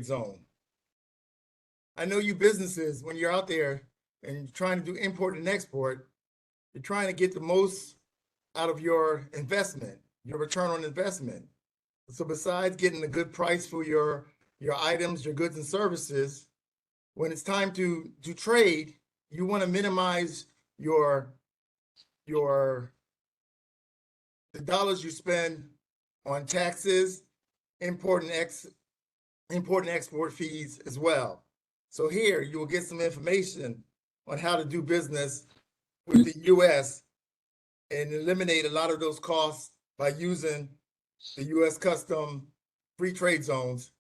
zone. I know you businesses, when you're out there and you're trying to do import and export, you're trying to get the most out of your investment, your return on investment. So besides getting a good price for your items, your goods and services, when it's time to trade, you want to minimize your the dollars you spend on taxes, import and export fees as well. So here you will get some information on how to do business with the US and eliminate a lot of those costs by using the US custom free trade zones,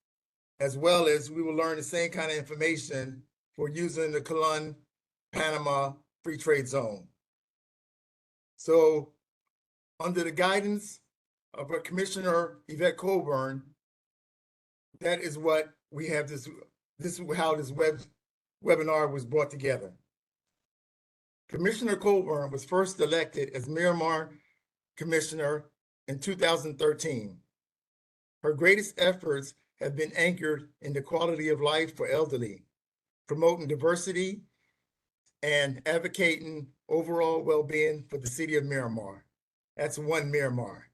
as well as we will learn the same kind of information for using the Colon Panama free trade zone. So under the guidance of our Commissioner Yvette Colburn, that is what we have this is how this webinar was brought together. Commissioner Colburn was first elected as Miramar Commissioner in 2013. Her greatest efforts have been anchored in the quality of life for elderly, promoting diversity and advocating overall well-being for the city of Miramar. That's one Miramar.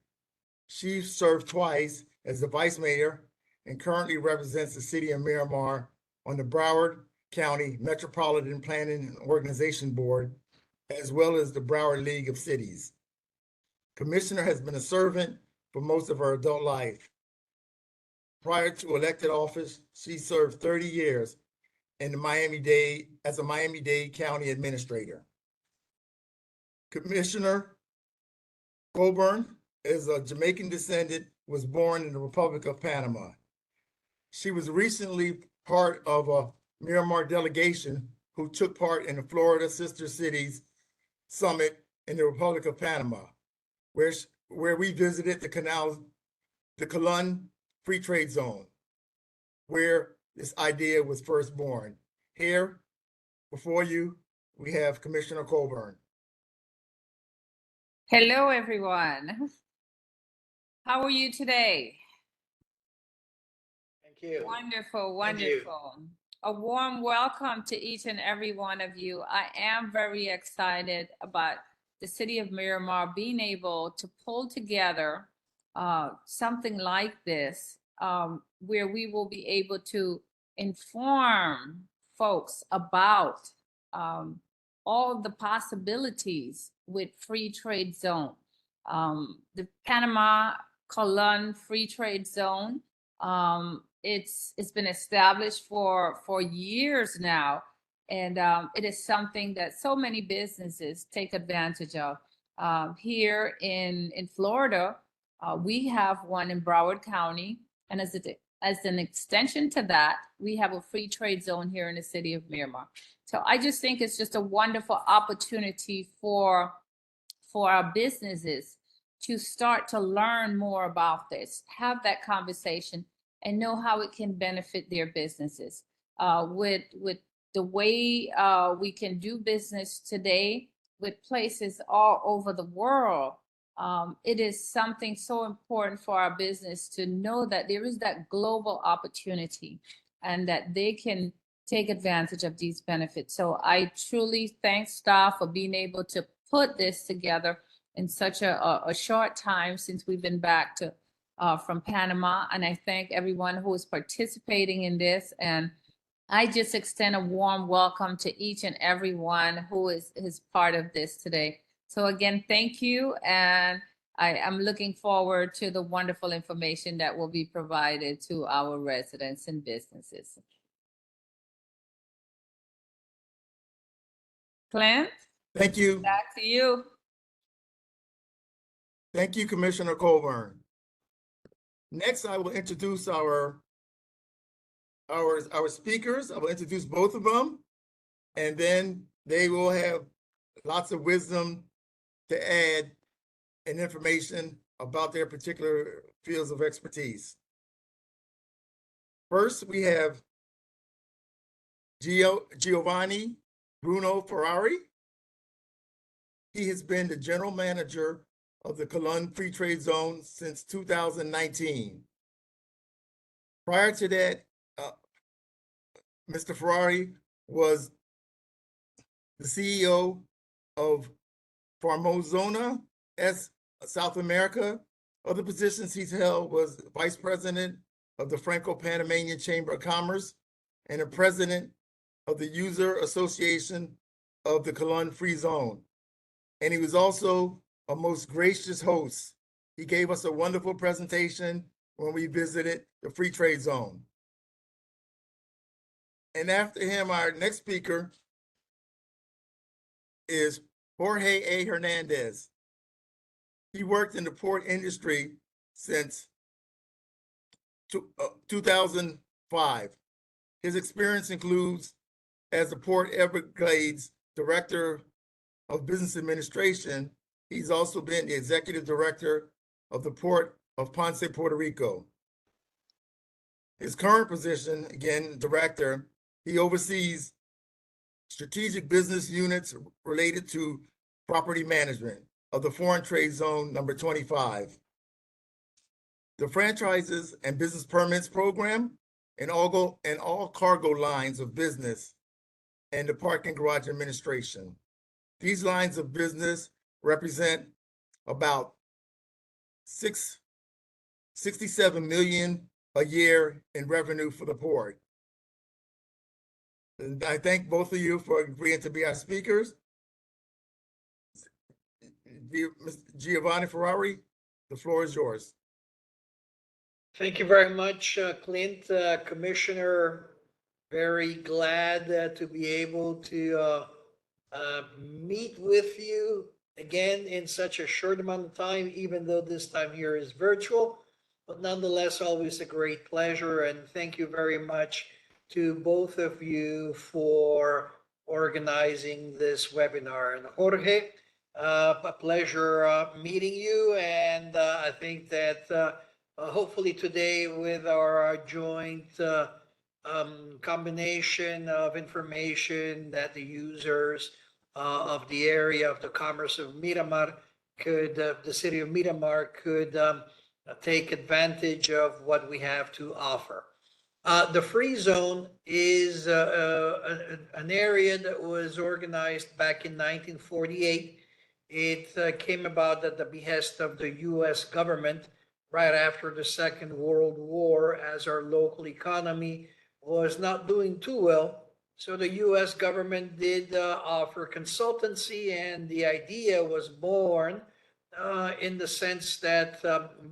She served twice as the vice mayor and currently represents the city of Miramar on the Broward County Metropolitan Planning and Organization Board, as well as the Broward League of Cities. Commissioner has been a servant for most of her adult life. Prior to elected office, she served 30 years in the Miami-Dade as a Miami-Dade County Administrator. Commissioner Colburn is a Jamaican descendant, was born in the Republic of Panama. She was recently part of a Miramar delegation who took part in the Florida Sister Cities Summit in the Republic of Panama, where we visited the Colon Free Trade Zone, where this idea was first born. Here, before you, we have Commissioner Colburn. Hello, everyone. How are you today? Thank you. Wonderful, wonderful. A warm welcome to each and every one of you. I am very excited about the city of Miramar being able to pull together something like this, where we will be able to inform folks about all of the possibilities with free trade zone. The Panama Colon Free Trade Zone, it's been established for years now, and it is something that so many businesses take advantage of. Here in Florida, we have one in Broward County, and as an extension to that, we have a free trade zone here in the city of Miramar. So I just think it's just a wonderful opportunity for our businesses to start to learn more about this, have that conversation, and know how it can benefit their businesses. With the way we can do business today with places all over the world, it is something so important for our business to know that there is that global opportunity and that they can take advantage of these benefits. So I truly thank staff for being able to put this together in such a short time since we've been back to from Panama. And I thank everyone who is participating in this. And I just extend a warm welcome to each and everyone who is part of this today. So again, thank you. And I am looking forward to the wonderful information that will be provided to our residents and businesses. Clint? Thank you. Back to you. Thank you, Commissioner Colburn. Next, I will introduce our speakers. I will introduce both of them, and then they will have lots of wisdom to add and information about their particular fields of expertise. First, we have Giovanni Bruno Ferrari. He has been the general manager of the Colon Free Trade Zone since 2019. Prior to that, Mr. Ferrari was the CEO of Formosona S South America. Other positions he's held was Vice President of the Franco-Panamanian Chamber of Commerce and the President of the User Association of the Colon Free Zone. And he was also a most gracious host. He gave us a wonderful presentation when we visited the Free Trade Zone. And after him, our next speaker is Jorge A. Hernandez. He worked in the port industry since 2005. His experience includes as the Port Everglades Director of Business Administration. He's also been the Executive Director of the Port of Ponce, Puerto Rico. His current position, again, Director, he oversees strategic business units related to property management of the Foreign Trade Zone number 25, the franchises and business permits program, and all cargo lines of business, and the parking garage administration. These lines of business represent about 67 million a year in revenue for the port. And I thank both of you for agreeing to be our speakers. Giovanni Ferrari, the floor is yours. Thank you very much, Clint. Commissioner, very glad to be able to meet with you again in such a short amount of time, even though this time here is virtual, but nonetheless, always a great pleasure. And thank you very much to both of you for organizing this webinar. And Jorge, a pleasure meeting you. And I think that hopefully today with our joint combination of information that the users of the area of the commerce of Miramar could, the city of Miramar could take advantage of what we have to offer. The free zone is an area that was organized back in 1948. It came about at the behest of the U.S. government right after the Second World War, as our local economy was not doing too well. So the U.S. government did offer consultancy, and the idea was born in the sense that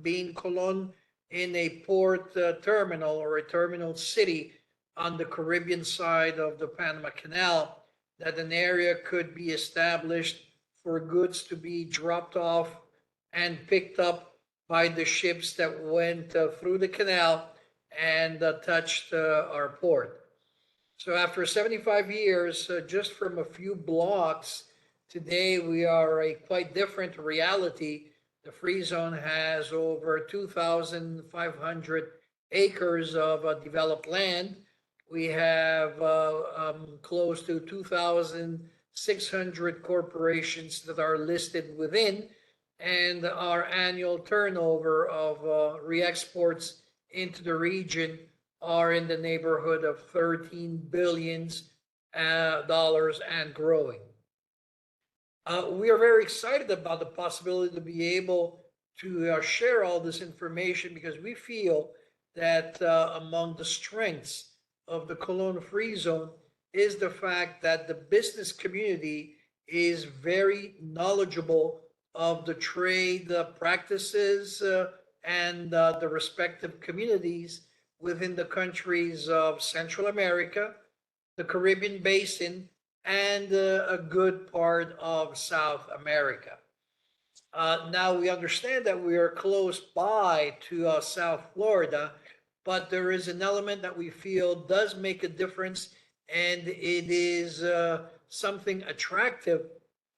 being Colon in a port terminal or a terminal city on the Caribbean side of the Panama Canal, that an area could be established for goods to be dropped off and picked up by the ships that went through the canal and touched our port. So after 75 years, just from a few blocks, today we are a quite different reality. The free zone has over 2,500 acres of developed land. We have close to 2,600 corporations that are listed within, and our annual turnover of re-exports into the region are in the neighborhood of $13 billion and growing. We are very excited about the possibility to be able to share all this information, because we feel that among the strengths of the Colon Free Zone is the fact that the business community is very knowledgeable of the trade practices and the respective communities within the countries of Central America, the Caribbean Basin, and a good part of South America. Now we understand that we are close by to South Florida, but there is an element that we feel does make a difference, and it is something attractive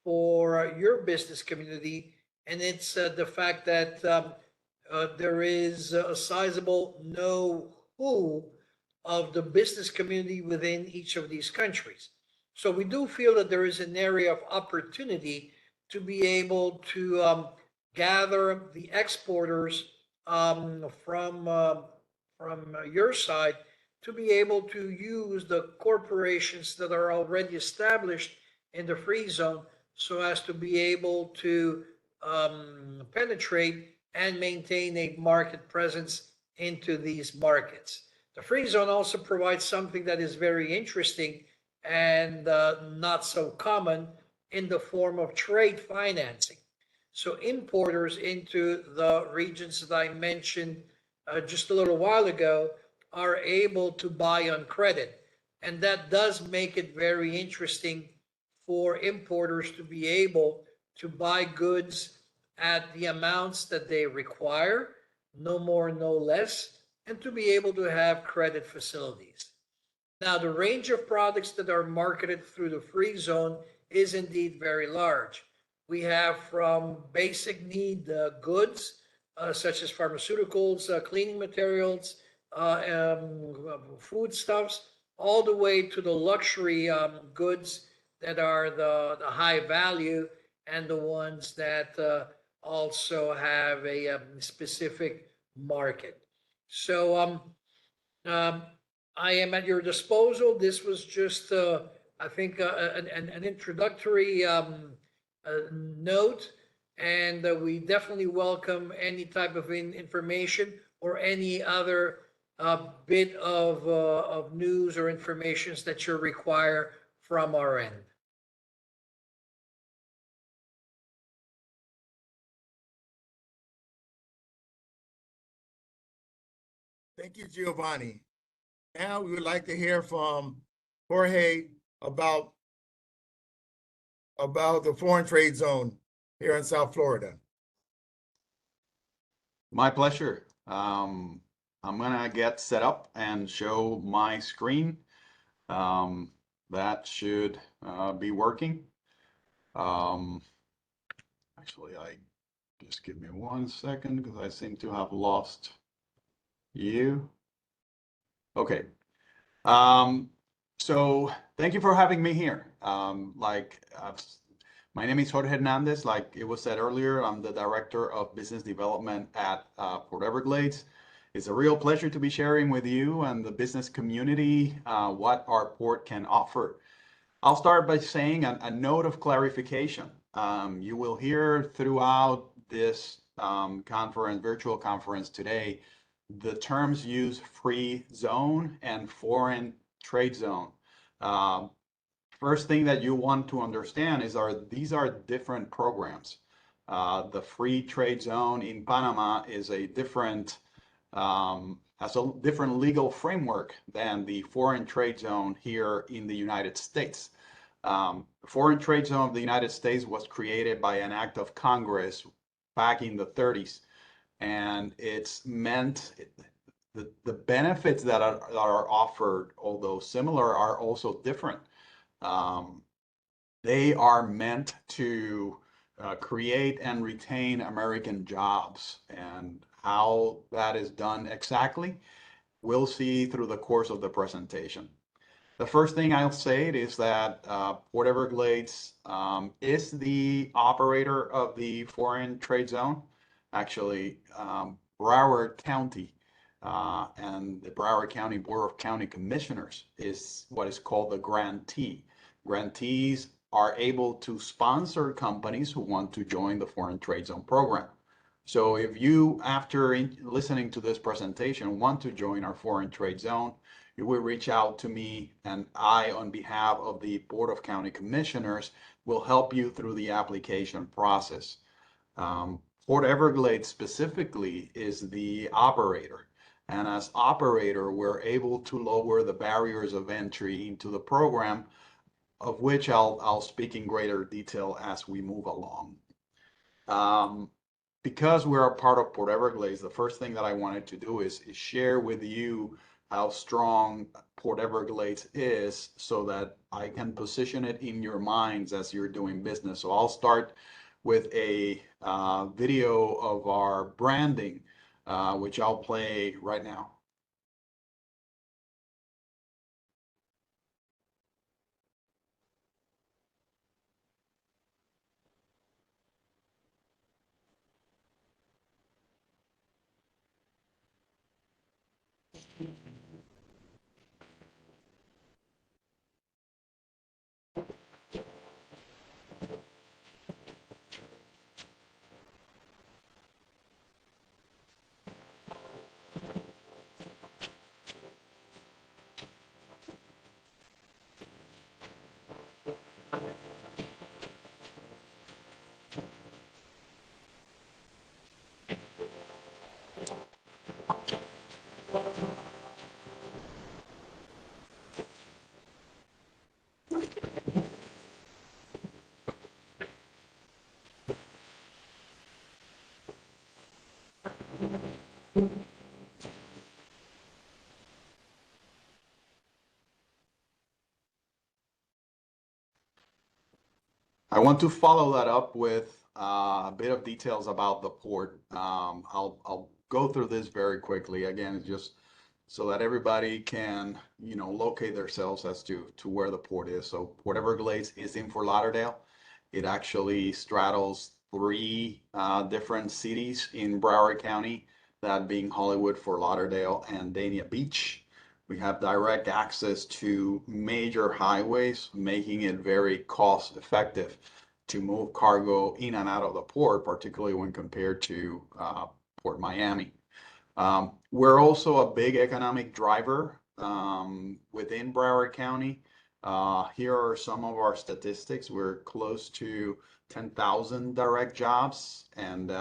for your business community, and it's the fact that there is a sizable know-who of the business community within each of these countries. So we do feel that there is an area of opportunity to be able to gather the exporters from your side to be able to use the corporations that are already established in the free zone so as to be able to penetrate and maintain a market presence into these markets. The free zone also provides something that is very interesting and not so common in the form of trade financing. So importers into the regions that I mentioned just a little while ago are able to buy on credit. And that does make it very interesting for importers to be able to buy goods at the amounts that they require, no more, no less, and to be able to have credit facilities. Now, the range of products that are marketed through the free zone is indeed very large. We have from basic need goods, such as pharmaceuticals, cleaning materials, foodstuffs, all the way to the luxury goods that are the high value and the ones that also have a specific market. So um, I am at your disposal. This was just, I think, an introductory note, and we definitely welcome any type of information or any other bit of news or information that you require from our end. Thank you, Giovanni. Now we would like to hear from Jorge about the foreign trade zone here in South Florida. My pleasure. I'm gonna get set up and show my screen. That should be working. Actually, just give me 1 second because I seem to have lost you. Okay. So thank you for having me here. My name is Jorge Hernandez. Like it was said earlier, I'm the Director of Business Development at Port Everglades. It's a real pleasure to be sharing with you and the business community what our port can offer. I'll start by saying a note of clarification. You will hear throughout this virtual conference today, the terms use free zone and foreign trade zone. First thing that you want to understand is these are different programs. The free trade zone in Panama is has a different legal framework than the foreign trade zone here in the United States. The foreign trade zone of the United States was created by an act of Congress back in the 30s, and it's meant the benefits that are offered, although similar, are also different. They are meant to create and retain American jobs, and how that is done exactly, we'll see through the course of the presentation. The first thing I'll say is that Port Everglades is the operator of the foreign trade zone. Actually, Broward County and the Broward County Board of County Commissioners is what is called the grantee. Grantees are able to sponsor companies who want to join the foreign trade zone program. So if you, after listening to this presentation, want to join our foreign trade zone, you will reach out to me, and I, on behalf of the Board of County Commissioners, will help you through the application process. Port Everglades specifically is the operator. And as operator, we're able to lower the barriers of entry into the program, of which I'll speak in greater detail as we move along. Because we're a part of Port Everglades, the first thing that I wanted to do is share with you how strong Port Everglades is so that I can position it in your minds as you're doing business. So I'll start with a video of our branding, which I'll play right now. I want to follow that up with a bit of details about the port. I'll go through this very quickly. Again, just so that everybody can, locate themselves as to where the port is. So Port Everglades is in Fort Lauderdale. It actually straddles three different cities in Broward County, that being Hollywood, Fort Lauderdale, and Dania Beach. We have direct access to major highways, making it very cost effective to move cargo in and out of the port, particularly when compared to Port Miami. We're also a big economic driver within Broward County. Here are some of our statistics. We're close to 10,000 direct jobs, and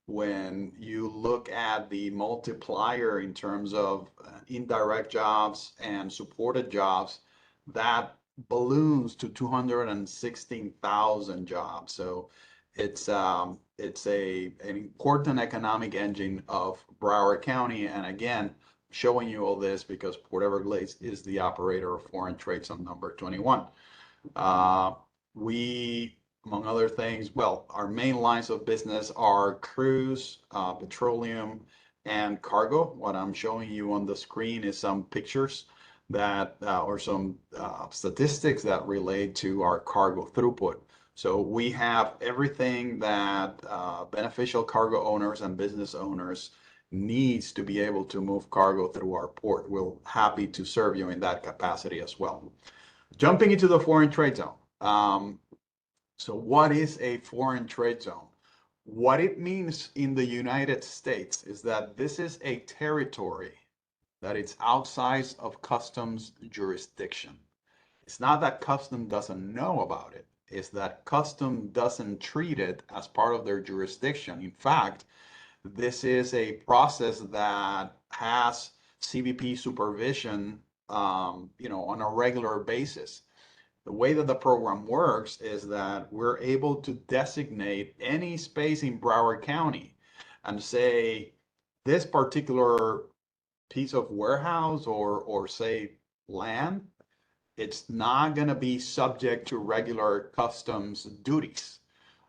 when you look at the multiplier in terms of indirect jobs and supported jobs, that balloons to 216,000 jobs. So it's an important economic engine of Broward County. And again, showing you all this because Port Everglades is the operator of Foreign Trade Zone number 21. We, among other things, well, our main lines of business are cruise, petroleum, and cargo. What I'm showing you on the screen is some pictures that, or some statistics that relate to our cargo throughput. So we have everything that beneficial cargo owners and business owners needs to be able to move cargo through our port. We're happy to serve you in that capacity as well. Jumping into the foreign trade zone. So what is a foreign trade zone? What it means in the United States is that this is a territory that it's outside of customs jurisdiction. It's not that custom doesn't know about it. It's that custom doesn't treat it as part of their jurisdiction. In fact, this is a process that has CBP supervision, on a regular basis. The way that the program works is that we're able to designate any space in Broward County and say this particular piece of warehouse or say land, it's not going to be subject to regular customs duties.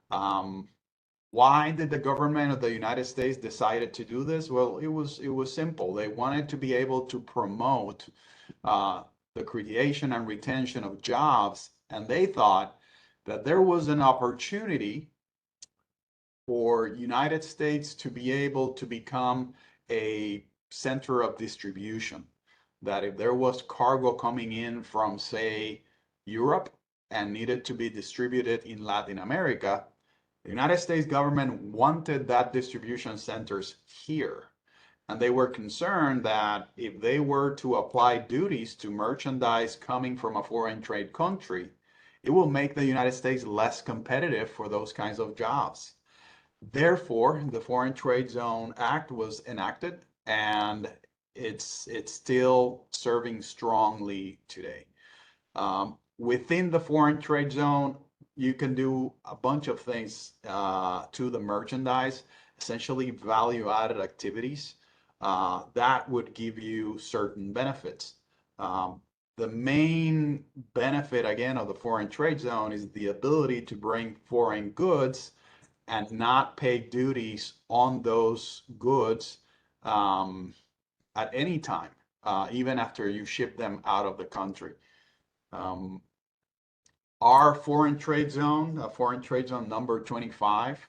Why did the government of the United States decided to do this? Well, it was simple. They wanted to be able to promote the creation and retention of jobs, and they thought that there was an opportunity for United States to be able to become a center of distribution. That if there was cargo coming in from, say, Europe and needed to be distributed in Latin America, the United States government wanted that distribution centers here. And they were concerned that if they were to apply duties to merchandise coming from a foreign trade country, it will make the United States less competitive for those kinds of jobs. Therefore, the Foreign Trade Zone Act was enacted, and it's still serving strongly today. Within the Foreign Trade Zone, you can do a bunch of things to the merchandise, essentially value-added activities that would give you certain benefits. The main benefit, again, of the Foreign Trade Zone is the ability to bring foreign goods and not pay duties on those goods at any time, even after you ship them out of the country. Our foreign trade zone, foreign trade zone number 25,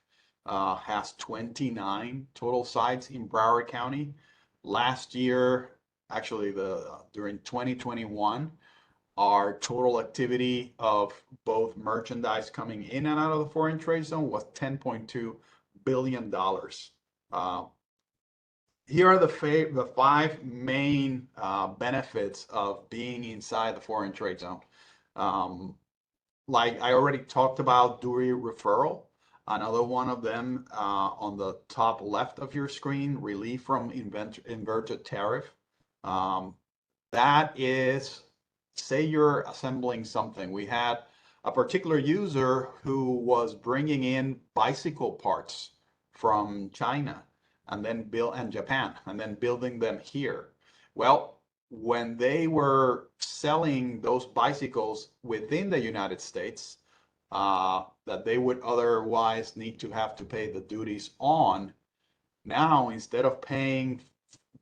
has 29 total sites in Broward County. Last year, actually during 2021, our total activity of both merchandise coming in and out of the foreign trade zone was $10.2 billion. Here are the five main benefits of being inside the foreign trade zone. Like I already talked about, duty referral. Another one of them on the top left of your screen, relief from inverted tariff. That is, say you're assembling something. We had a particular user who was bringing in bicycle parts from China. and then and Japan, and then building them here. Well, when they were selling those bicycles within the United States, that they would otherwise need to have to pay the duties on, now instead of paying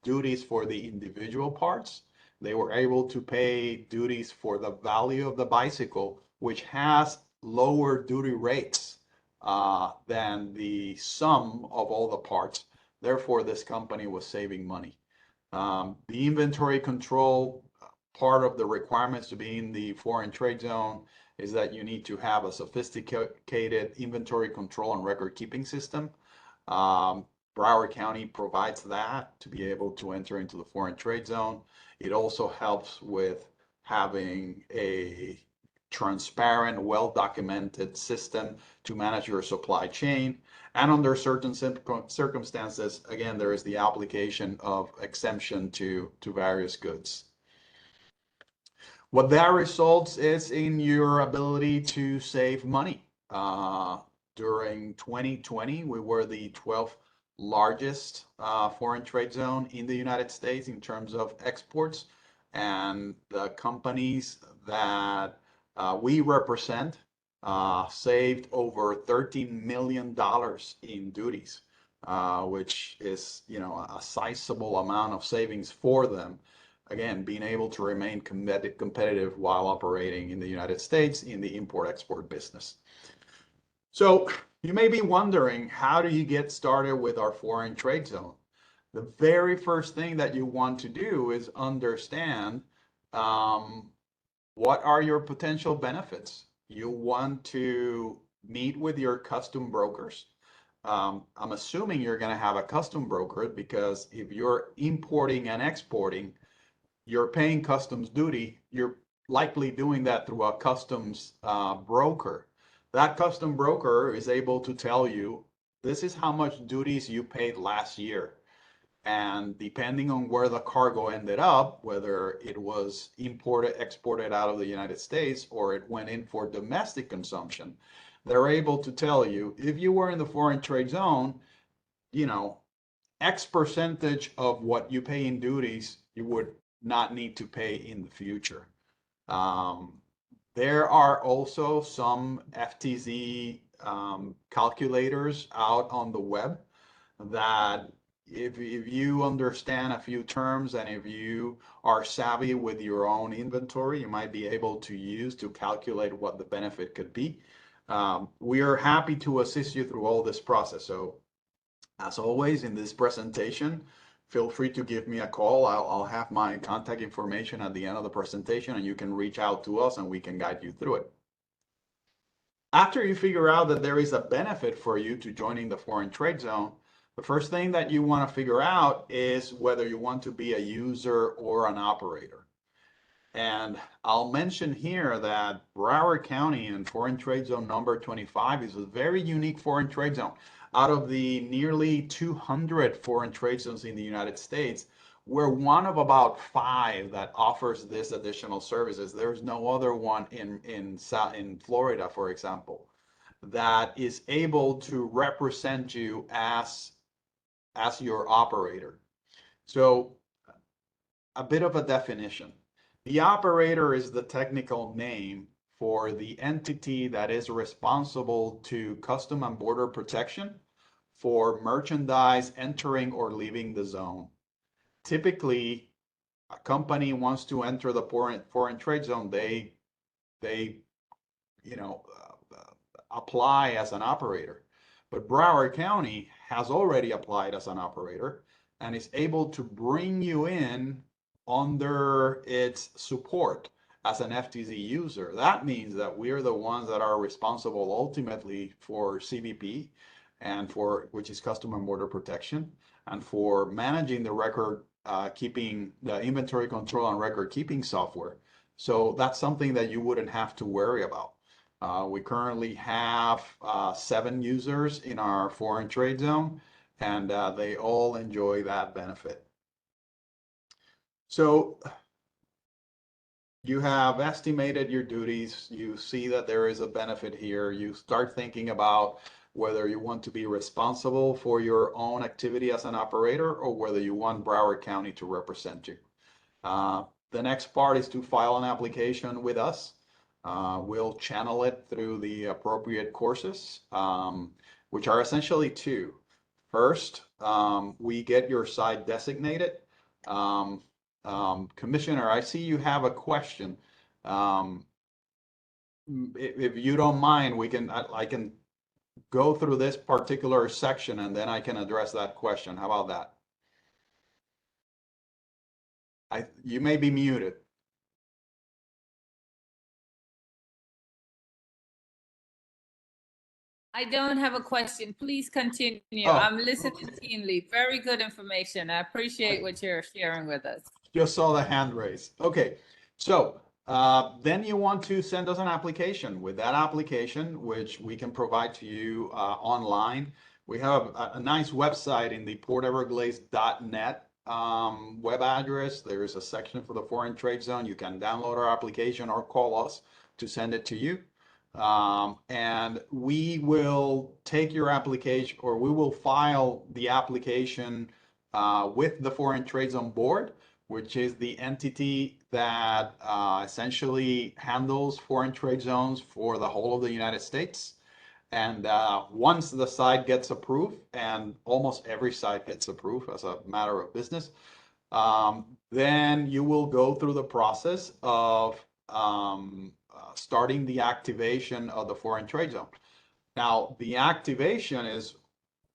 duties for the individual parts, they were able to pay duties for the value of the bicycle, which has lower duty rates than the sum of all the parts. Therefore, this company was saving money. The inventory control part of the requirements to be in the foreign trade zone is that you need to have a sophisticated inventory control and record keeping system. Broward County provides that to be able to enter into the foreign trade zone. It also helps with having a transparent, well-documented system to manage your supply chain. And under certain circumstances, again, there is the application of exemption to various goods. What that results is in your ability to save money. During 2020, we were the 12th largest foreign trade zone in the United States in terms of exports, and the companies that we represent saved over $13 million in duties, which is, you know, a sizable amount of savings for them. Again, being able to remain competitive while operating in the United States in the import-export business. So you may be wondering, how do you get started with our foreign trade zone? The very first thing that you want to do is understand what are your potential benefits. You want to meet with your custom brokers. I'm assuming you're going to have a custom broker, because if you're importing and exporting, you're paying customs duty, you're likely doing that through a customs broker. That custom broker is able to tell you, this is how much duties you paid last year. And depending on where the cargo ended up, whether it was imported, exported out of the United States, or it went in for domestic consumption, they're able to tell you, if you were in the foreign trade zone, you know, X percentage of what you pay in duties, you would not need to pay in the future. There are also some FTZ calculators out on the web that if you understand a few terms and if you are savvy with your own inventory, you might be able to use to calculate what the benefit could be. We are happy to assist you through all this process. So as always in this presentation, feel free to give me a call. I'll have my contact information at the end of the presentation, and you can reach out to us and we can guide you through it. After you figure out that there is a benefit for you to joining the foreign trade zone, the first thing that you want to figure out is whether you want to be a user or an operator. And I'll mention here that Broward County and foreign trade zone number 25 is a very unique foreign trade zone. Out of the nearly 200 foreign trade zones in the United States, we're one of about 5 that offers this additional services. There's no other one in Florida, for example, that is able to represent you as your operator. So a bit of a definition. The operator is the technical name for the entity that is responsible to Customs and Border Protection for merchandise entering or leaving the zone. Typically, a company wants to enter the foreign trade zone, they apply as an operator. But Broward County has already applied as an operator and is able to bring you in under its support as an FTZ user. That means that we're the ones that are responsible ultimately for CBP, and which is Customs and Border Protection, and for managing the record keeping, the inventory control and record keeping software. So that's something that you wouldn't have to worry about. We currently have 7 users in our foreign trade zone, and they all enjoy that benefit. So you have estimated your duties, you see that there is a benefit here, you start thinking about whether you want to be responsible for your own activity as an operator or whether you want Broward County to represent you. The next part is to file an application with us. We'll channel it through the appropriate courses, which are essentially two. First, we get your site designated. Commissioner, I see you have a question. If you don't mind, I can go through this particular section and then I can address that question. How about that? You may be muted. I don't have a question. Please continue. Oh, I'm listening keenly. Very good information. I appreciate what you're sharing with us. Just saw the hand raise. Okay, so then you want to send us an application. With that application, which we can provide to you online, we have a nice website in the porteverglades.net web address. There is a section for the foreign trade zone. You can download our application or call us to send it to you. And we will take your application, or we will file the application with the Foreign Trade Zone Board, which is the entity that essentially handles foreign trade zones for the whole of the United States. And once the site gets approved, and almost every site gets approved as a matter of business, then you will go through the process of starting the activation of the foreign trade zone. Now, the activation is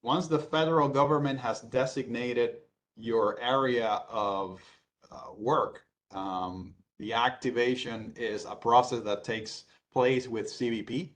once the federal government has designated your area of work, the activation is a process that takes place with CBP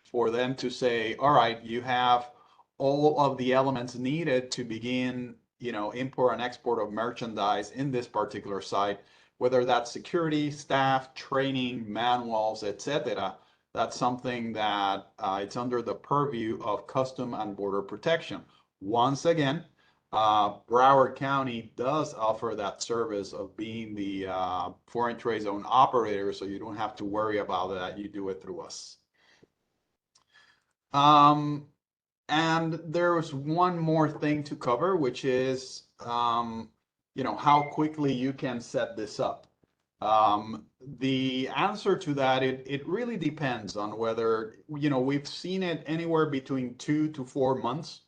for them to say, all right, you have all of the elements needed to begin, import and export of merchandise in this particular site, whether that's security, staff, training, manuals, etc. That's something that it's under the purview of Custom and Border Protection. Once again, Broward County does offer that service of being the foreign trade zone operator, so you don't have to worry about that. You do it through us. And there's one more thing to cover, which is how quickly you can set this up. The answer to that, it really depends on whether, we've seen it anywhere between 2 to 4 months.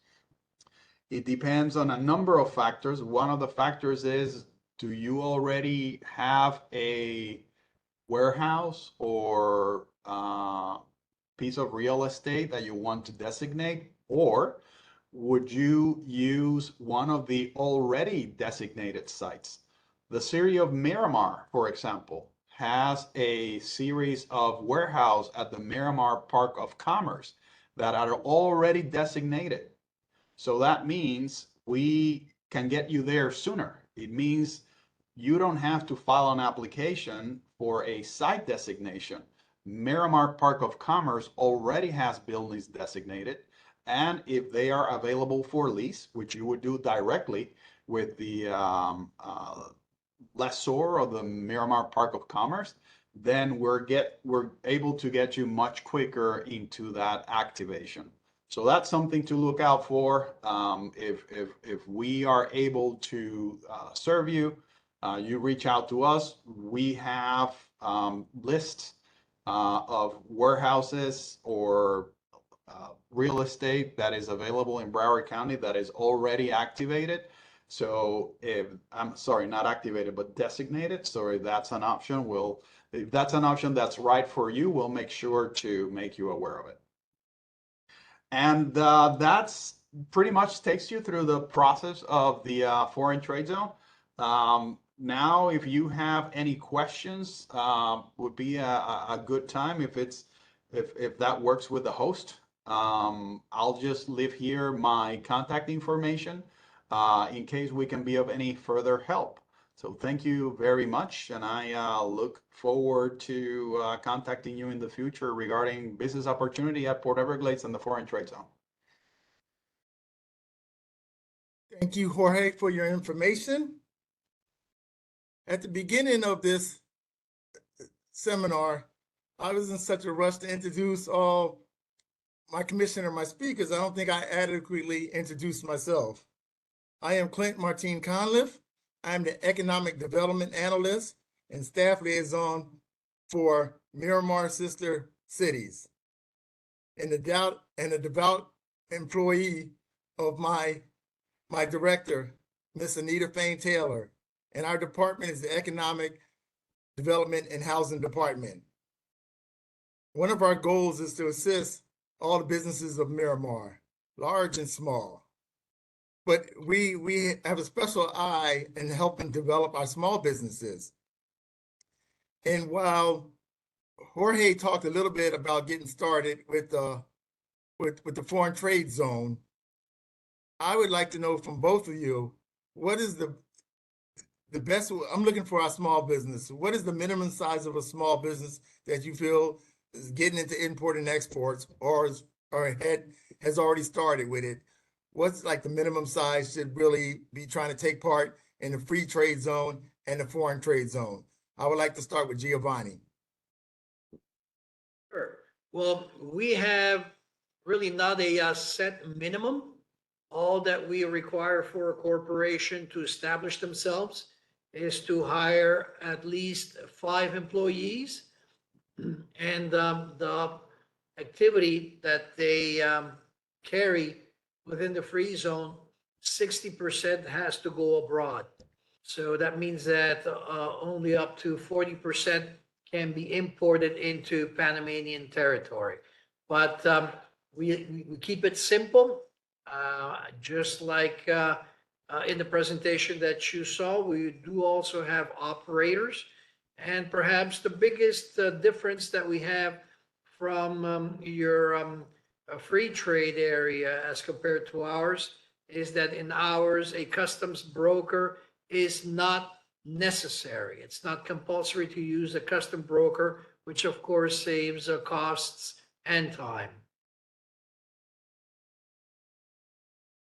It depends on a number of factors. One of the factors is, do you already have a warehouse or piece of real estate that you want to designate? Or would you use one of the already designated sites? The city of Miramar, for example, has a series of warehouses at the Miramar Park of Commerce that are already designated. So that means we can get you there sooner. It means you don't have to file an application for a site designation. Miramar Park of Commerce already has buildings designated. And if they are available for lease, which you would do directly with the lessor of the Miramar Park of Commerce, then we're able to get you much quicker into that activation. So that's something to look out for. If we are able to serve you, you reach out to us. We have lists of warehouses or real estate that is available in Broward County that is already activated. So I'm sorry, not activated, but designated. So if that's an option, if that's an option that's right for you, we'll make sure to make you aware of it. And that's pretty much takes you through the process of the foreign trade zone. Now, if you have any questions, would be a good time if that works with the host. I'll just leave here my contact information in case we can be of any further help. So thank you very much, and I look forward to contacting you in the future regarding business opportunity at Port Everglades and the Foreign Trade Zone. Thank you, Jorge, for your information. At the beginning of this seminar, I was in such a rush to introduce all my commissioner, my speakers, I don't think I adequately introduced myself. I am Clint Martin Conliffe. I'm the Economic Development Analyst and Staff Liaison for Miramar Sister Cities, and a devout employee of my director, Miss Anita Fain Taylor, and our department is the Economic Development and Housing Department. One of our goals is to assist all the businesses of Miramar, large and small. But we have a special eye in helping develop our small businesses. And while Jorge talked a little bit about getting started with the foreign trade zone, I would like to know from both of you, what is the best, I'm looking for our small business. What is the minimum size of a small business that you feel is getting into import and exports or has already started with it? What's like the minimum size should really be trying to take part in the free trade zone and the foreign trade zone? I would like to start with Giovanni. Sure. Well, we have really not a set minimum. All that we require for a corporation to establish themselves is to hire at least 5 employees. And the activity that they carry within the free zone, 60% has to go abroad. So that means that only up to 40% can be imported into Panamanian territory. But we keep it simple, just like in the presentation that you saw. We do also have operators. And perhaps the biggest difference that we have from your free trade area as compared to ours is that in ours, a customs broker is not necessary. It's not compulsory to use a custom broker, which of course saves costs and time.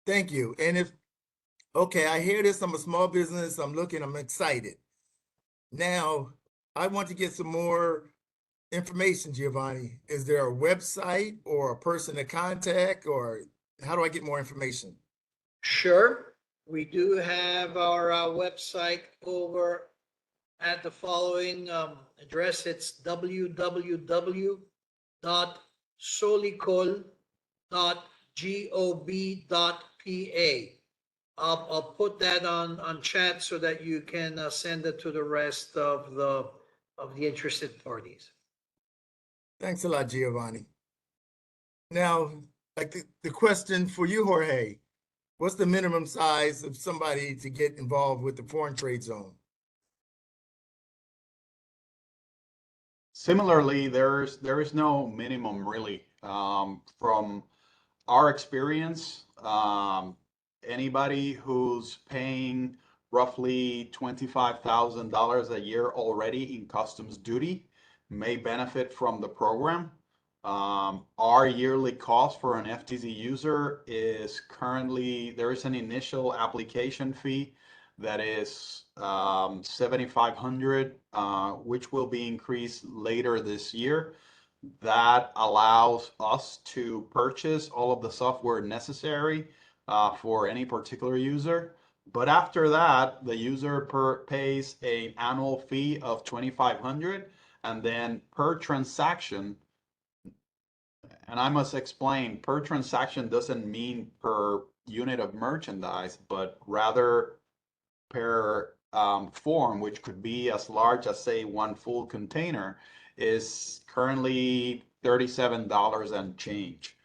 Thank you. And okay, I hear this, I'm a small business, I'm excited. Now, I want to get some more information, Giovanni. Is there a website or a person to contact, or how do I get more information? Sure. We do have our website over at the following address. It's www.solicol.gov.pa. I'll put that on chat so that you can send it to the rest of the interested parties. Thanks a lot, Giovanni. Now, like the question for you, Jorge, what's the minimum size of somebody to get involved with the foreign trade zone? Similarly, there is no minimum really. From our experience, anybody who's paying roughly $25,000 a year already in customs duty may benefit from the program. Our yearly cost for an FTZ user is currently, there is an initial application fee that is $7,500, which will be increased later this year. That allows us to purchase all of the software necessary for any particular user. But after that, the user pays an annual fee of $2,500, and then per transaction, and I must explain, per transaction doesn't mean per unit of merchandise, but rather per form, which could be as large as, say, one full container, is currently $37 and change.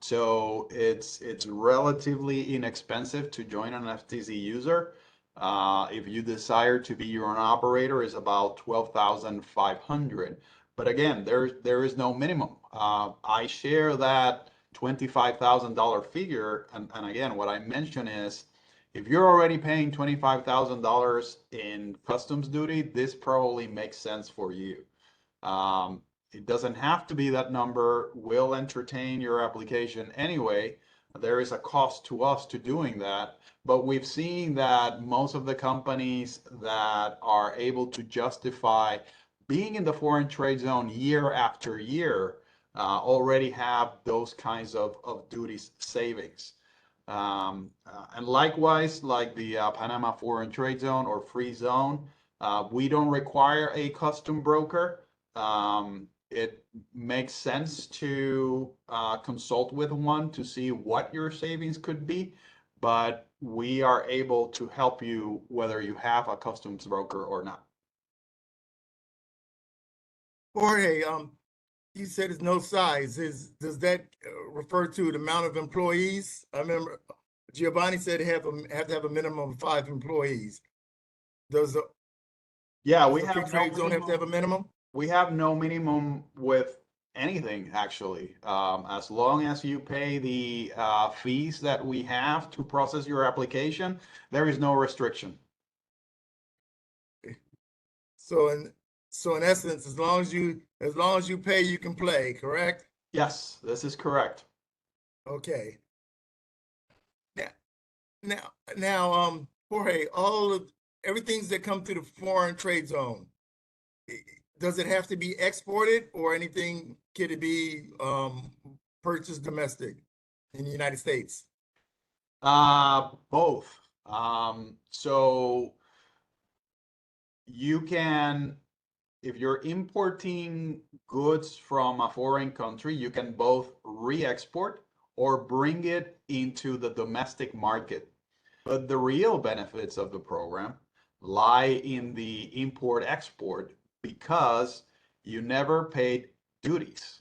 So it's relatively inexpensive to join an FTZ user. If you desire to be your own operator, is about $12,500. But again, there is no minimum. I share that $25,000 figure, and again, what I mention is, if you're already paying $25,000 in customs duty, this probably makes sense for you. It doesn't have to be that number. We'll entertain your application anyway. There is a cost to us to doing that, but we've seen that most of the companies that are able to justify being in the foreign trade zone year after year already have those kinds of duties savings. And likewise, like the Panama Foreign Trade Zone or Free Zone, we don't require a custom broker. It makes sense to consult with one to see what your savings could be, but we are able to help you whether you have a customs broker or not. Jorge, you said it's no size. Does that refer to the amount of employees? I remember Giovanni said have to have a minimum of 5 employees. Does the Yeah, does we the have free no trade zone have to have a minimum. minimum? We have no minimum with anything, actually. As long as you pay the fees that we have to process your application, there is no restriction. So in essence, as long as you pay, you can play, correct? Yes, this is correct. Okay. Now, Jorge, everything's that come through the foreign trade zone, does it have to be exported or anything, could it be purchased domestic in the United States? Both. So you can, if you're importing goods from a foreign country, you can both re-export or bring it into the domestic market. But the real benefits of the program lie in the import-export because you never paid duties.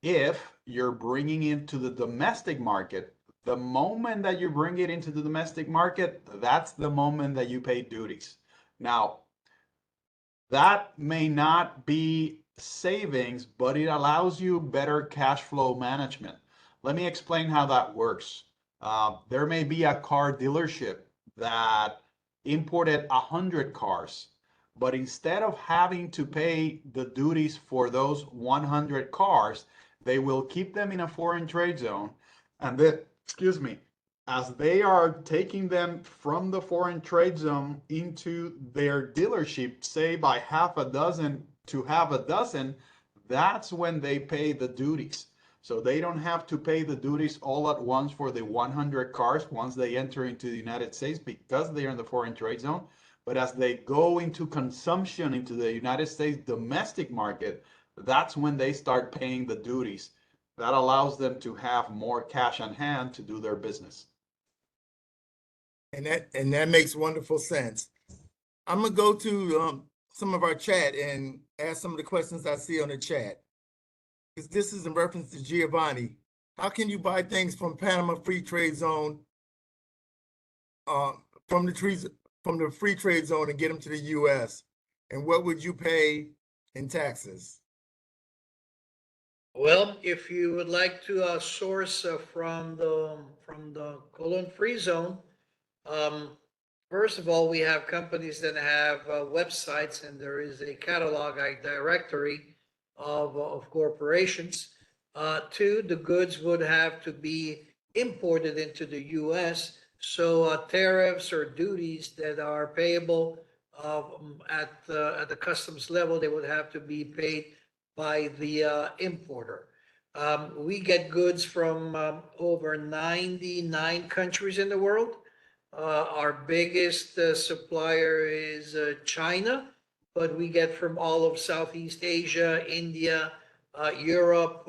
If you're bringing it to the domestic market, the moment that you bring it into the domestic market, that's the moment that you pay duties. Now, that may not be savings, but it allows you better cash flow management. Let me explain how that works. There may be a car dealership that imported 100 cars, but instead of having to pay the duties for those 100 cars, they will keep them in a foreign trade zone. And then, excuse me, as they are taking them from the foreign trade zone into their dealership, say by half a dozen to half a dozen, that's when they pay the duties. So they don't have to pay the duties all at once for the 100 cars once they enter into the United States because they're in the foreign trade zone. But as they go into consumption into the United States domestic market, that's when they start paying the duties. That allows them to have more cash on hand to do their business. And that makes wonderful sense. I'm gonna go to some of our chat and ask some of the questions I see on the chat. This is in reference to Giovanni. How can you buy things from Panama Free Trade Zone, from the free trade zone and get them to the U.S.? And what would you pay in taxes? Well, if you would like to source from the colon free zone, um, first of all, we have companies that have websites, and there is a catalog, a directory of corporations. Two, the goods would have to be imported into the U.S. So tariffs or duties that are payable at the customs level, they would have to be paid by the importer. We get goods from over 99 countries in the world. Our biggest supplier is China, but we get from all of Southeast Asia, India, Europe,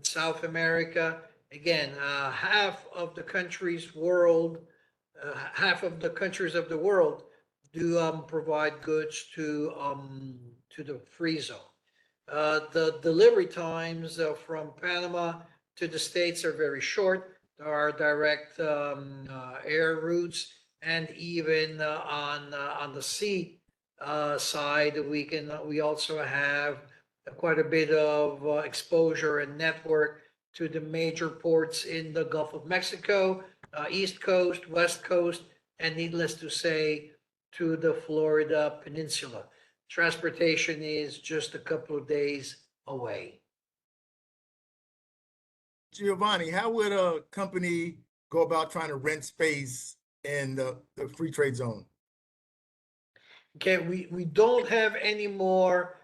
South America. Again, half of the countries of the world do provide goods to the free zone. The delivery times from Panama to the States are very short. There are direct air routes, and even on the sea side, we also have quite a bit of exposure and network to the major ports in the Gulf of Mexico, East Coast, West Coast, and needless to say, to the Florida Peninsula. Transportation is just a couple of days away. Giovanni, how would a company go about trying to rent space in the free trade zone? Okay, we don't have any more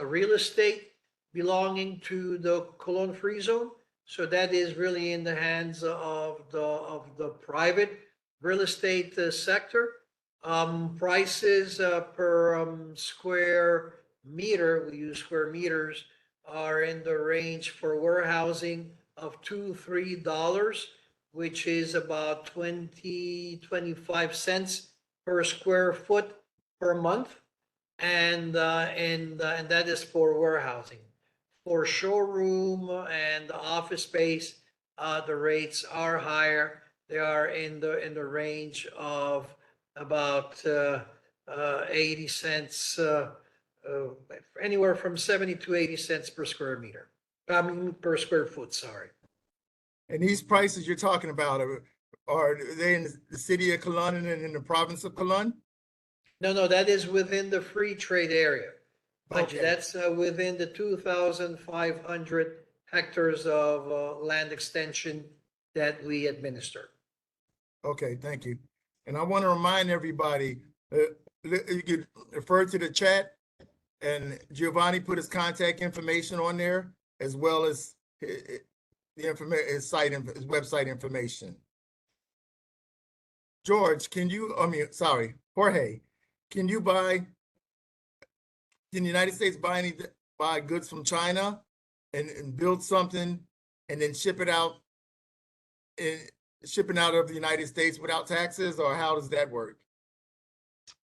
real estate belonging to the Cologne Free Zone. So that is really in the hands of the private real estate sector. Prices per square meter, we use square meters, are in the range for warehousing of $2-3, which is about 25 cents per square foot per month. And that is for warehousing. For showroom and office space, the rates are higher. They are in the range of about 80 cents, anywhere from 70 to 80 cents per square meter. I mean, per square foot, sorry. And these prices you're talking about, are they in the city of Cologne and in the province of Cologne? No, that is within the free trade area. Mind you, Okay. that's within the 2,500 hectares of land extension that we administer. Okay, thank you. And I want to remind everybody, you could refer to the chat, and Giovanni put his contact information on there, as well as the information, his website information. George, Jorge, can the United States buy goods from China and build something and then shipping out of the United States without taxes, or how does that work?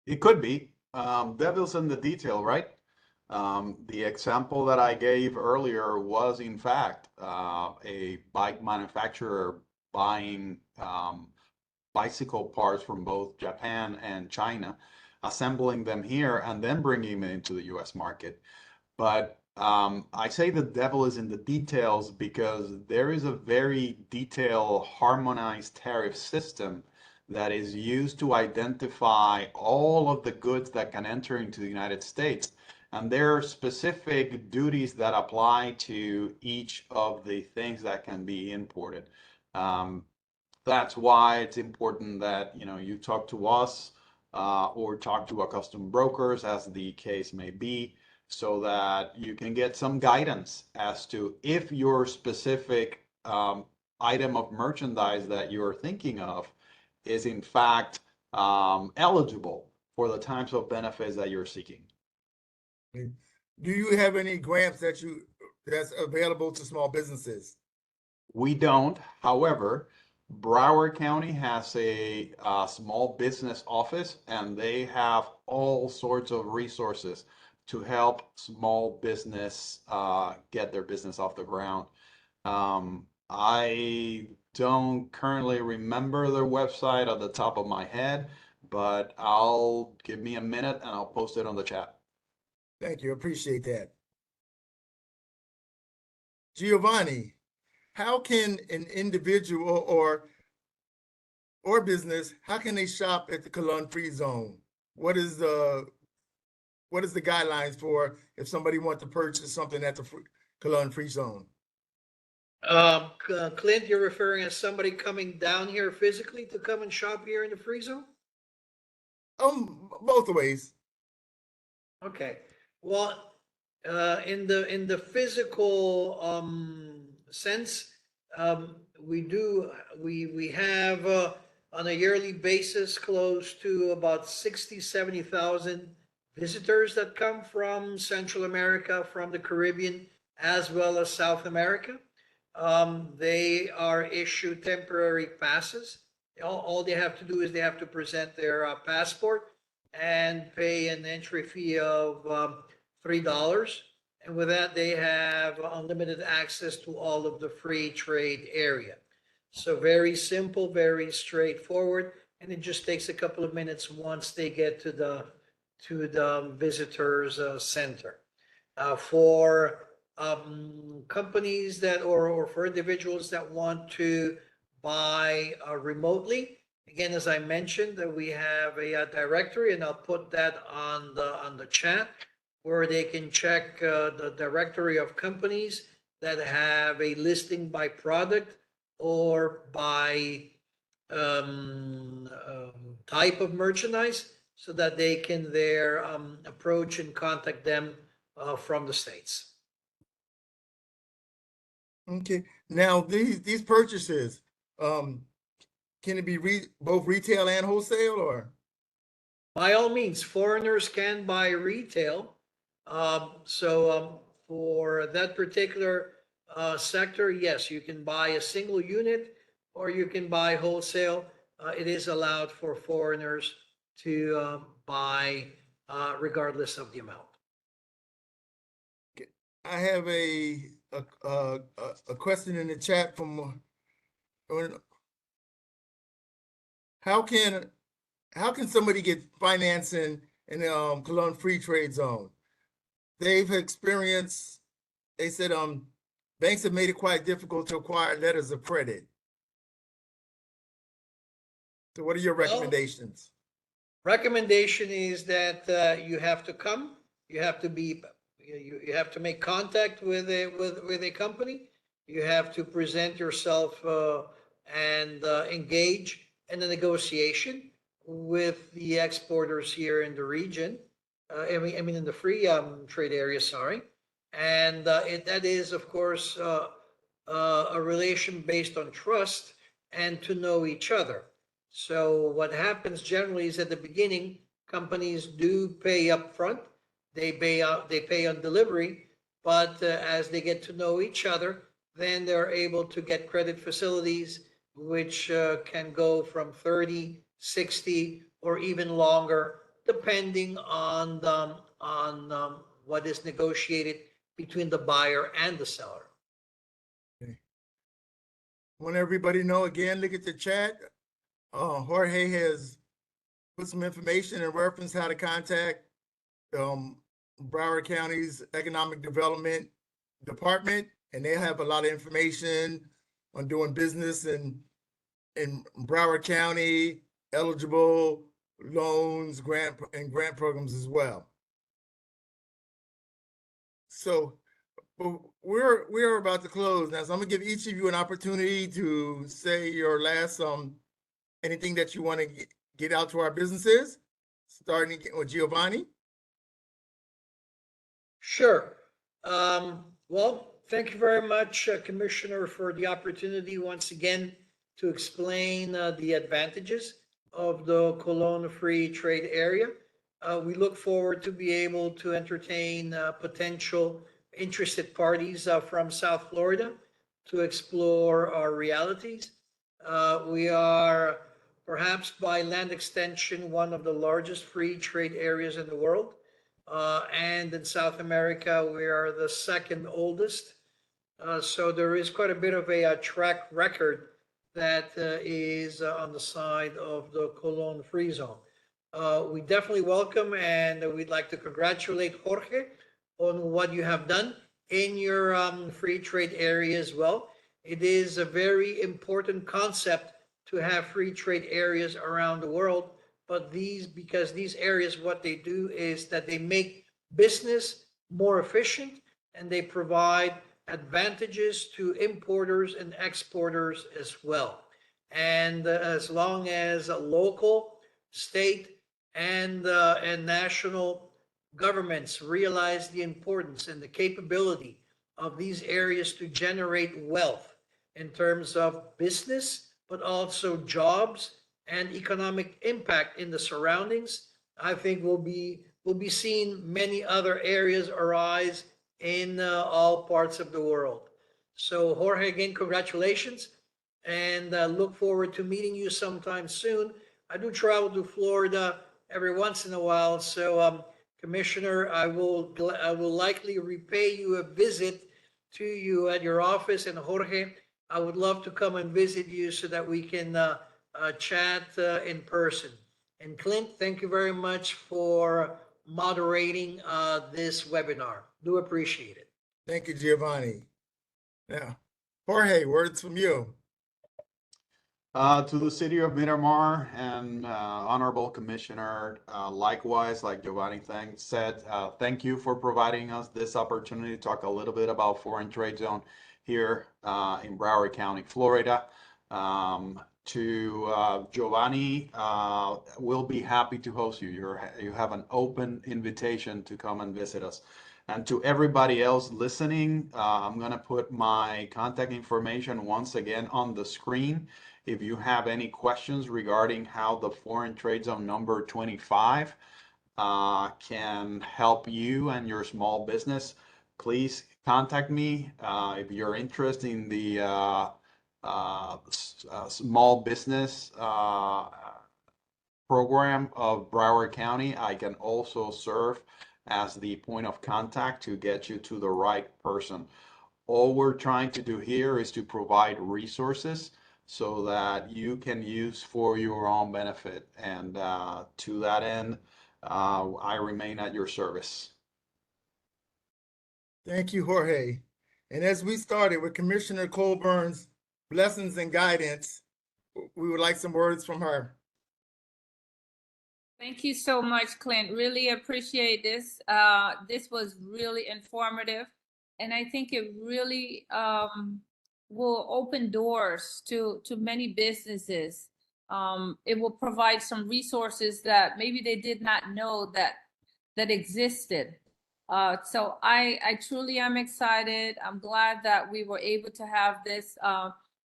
It could be. Devil's in the detail, right? The example that I gave earlier was, in fact, a bike manufacturer buying bicycle parts from both Japan and China, assembling them here, and then bringing them into the US market. But I say the devil is in the details because there is a very detailed, harmonized tariff system that is used to identify all of the goods that can enter into the United States. And there are specific duties that apply to each of the things that can be imported. That's why it's important that you talk to us or talk to a custom brokers, as the case may be, so that you can get some guidance as to if your specific item of merchandise that you're thinking of is in fact eligible for the types of benefits that you're seeking. Do you have any grants that's available to small businesses? We don't. However, Broward County has a small business office, and they have all sorts of resources to help small business get their business off the ground. I don't currently remember their website at the top of my head, but give me a minute and I'll post it on the chat. Thank you, appreciate that. Giovanni, how can an individual or business, how can they shop at the Cologne Free Zone? What is the guidelines for if somebody wants to purchase something at the Cologne Free Zone? Clint, you're referring as somebody coming down here physically to come and shop here in the free zone? Both ways. Okay. Well, in the physical sense, we have on a yearly basis close to about 60-70,000 visitors that come from Central America, from the Caribbean, as well as South America. They are issued temporary passes. All they have to do is they have to present their passport and pay an entry fee of $3. And with that, they have unlimited access to all of the free trade area. So very simple, very straightforward, and it just takes a couple of minutes once they get to the visitors center. For companies or for individuals that want to buy remotely, again, as I mentioned, that we have a directory, and I'll put that on the chat, where they can check the directory of companies that have a listing by product or by type of merchandise, so that they can there approach and contact them from the States. Okay, now these purchases, can it be both retail and wholesale or? By all means, foreigners can buy retail. For that particular sector, yes, you can buy a single unit or you can buy wholesale. It is allowed for foreigners to buy regardless of the amount. I have a question in the chat from, how can somebody get financing in the Cologne Free Trade Zone? They've experienced, they said, banks have made it quite difficult to acquire letters of credit. So what are your Well, recommendations? recommendation is that you have to come, you have to be, you have to make contact with a company, you have to present yourself and engage in a negotiation with the exporters here in the region. I mean in the free trade area, sorry, and that is of course a relation based on trust and to know each other. So what happens generally is at the beginning, companies do pay up front. They pay on delivery, but as they get to know each other, then they're able to get credit facilities, which can go from 30, 60, or even longer, depending on what is negotiated between the buyer and the seller. Okay. Want everybody to know again, look at the chat. Jorge has put some information in reference how to contact Broward County's Economic Development Department, and they have a lot of information on doing business in Broward County, eligible loans, grant programs as well. So we're about to close now, so I'm gonna give each of you an opportunity to say your last anything that you want to get out to our businesses, starting with Giovanni. Sure. Well, thank you very much, Commissioner, for the opportunity once again to explain the advantages of the Cologne Free Trade Area. We look forward to be able to entertain potential interested parties from South Florida to explore our realities. We are perhaps by land extension one of the largest free trade areas in the world. And in South America, we are the second oldest. So there is quite a bit of a track record that is on the side of the Cologne Free Zone. We definitely welcome and we'd like to congratulate Jorge on what you have done in your free trade area as well. It is a very important concept to have free trade areas around the world, but because these areas, what they do is that they make business more efficient and they provide advantages to importers and exporters as well. And as long as local, state, and national governments realize the importance and the capability of these areas to generate wealth in terms of business, but also jobs and economic impact in the surroundings, I think we'll be seeing many other areas arise in all parts of the world. So Jorge, again, congratulations, and look forward to meeting you sometime soon. I do travel to Florida every once in a while, so Commissioner, I will likely repay you a visit to you at your office. And Jorge, I would love to come and visit you so that we can chat in person. And Clint, thank you very much for moderating this webinar. Do appreciate it. Thank you, Giovanni. Now, Jorge, words from you. To the city of Miramar and Honorable Commissioner, likewise, like Giovanni said, thank you for providing us this opportunity to talk a little bit about foreign trade zone here in Broward County, Florida. To Giovanni, we'll be happy to host you. You have an open invitation to come and visit us. And to everybody else listening, I'm going to put my contact information once again on the screen. If you have any questions regarding how the Foreign Trade Zone number 25 can help you and your small business, please contact me. If you're interested in the small business program of Broward County, I can also serve as the point of contact to get you to the right person. All we're trying to do here is to provide resources so that you can use for your own benefit. And to that end, I remain at your service. Thank you, Jorge. And as we started with Commissioner Colburn's blessings and guidance, we would like some words from her. Thank you so much, Clint. Really appreciate this. This was really informative. And I think it really will open doors to many businesses. It will provide some resources that maybe they did not know that existed. So I truly am excited. I'm glad that we were able to have this.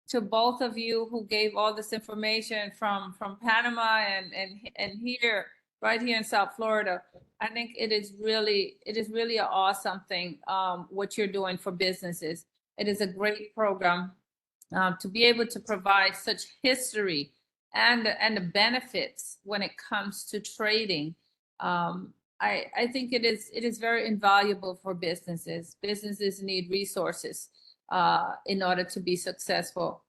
To both of you who gave all this information from Panama and here, right here in South Florida. I think it is really an awesome thing, what you're doing for businesses. It is a great program to be able to provide such history and the benefits when it comes to trading. I think it is very invaluable for businesses. Businesses need resources in order to be successful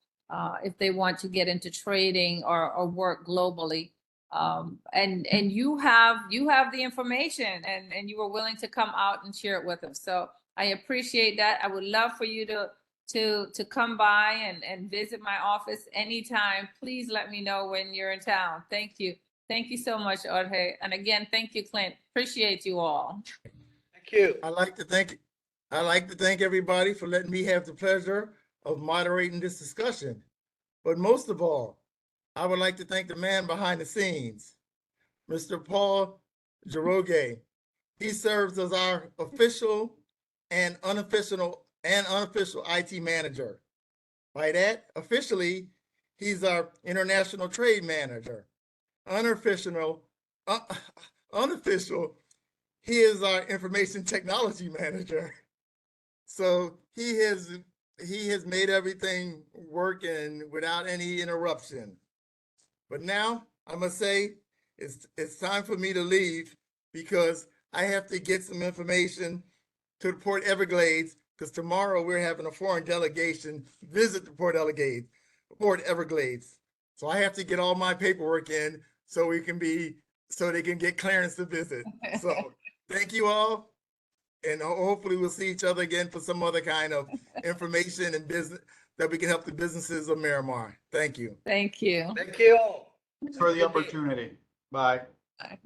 if they want to get into trading or work globally. And you have the information and you were willing to come out and share it with them. So I appreciate that. I would love for you to come by and visit my office anytime. Please let me know when you're in town. Thank you. Thank you so much, Jorge. And again, thank you, Clint. Appreciate you all. Thank you. I'd like to thank everybody for letting me have the pleasure of moderating this discussion. But most of all, I would like to thank the man behind the scenes, Mr. Paul Jaroge. He serves as our official and unofficial IT manager. By that, officially, he's our international trade manager. Unofficial, he is our information technology manager. So he has made everything work and without any interruption. But now I must say it's time for me to leave because I have to get some information to the Port Everglades because tomorrow we're having a foreign delegation visit the Port Everglades. So I have to get all my paperwork in so they can get clearance to visit. So thank you all. And hopefully we'll see each other again for some other kind of information and business that we can help the businesses of Miramar. Thank you. Thank you. Thank you all. Thanks for the opportunity. Bye. Bye.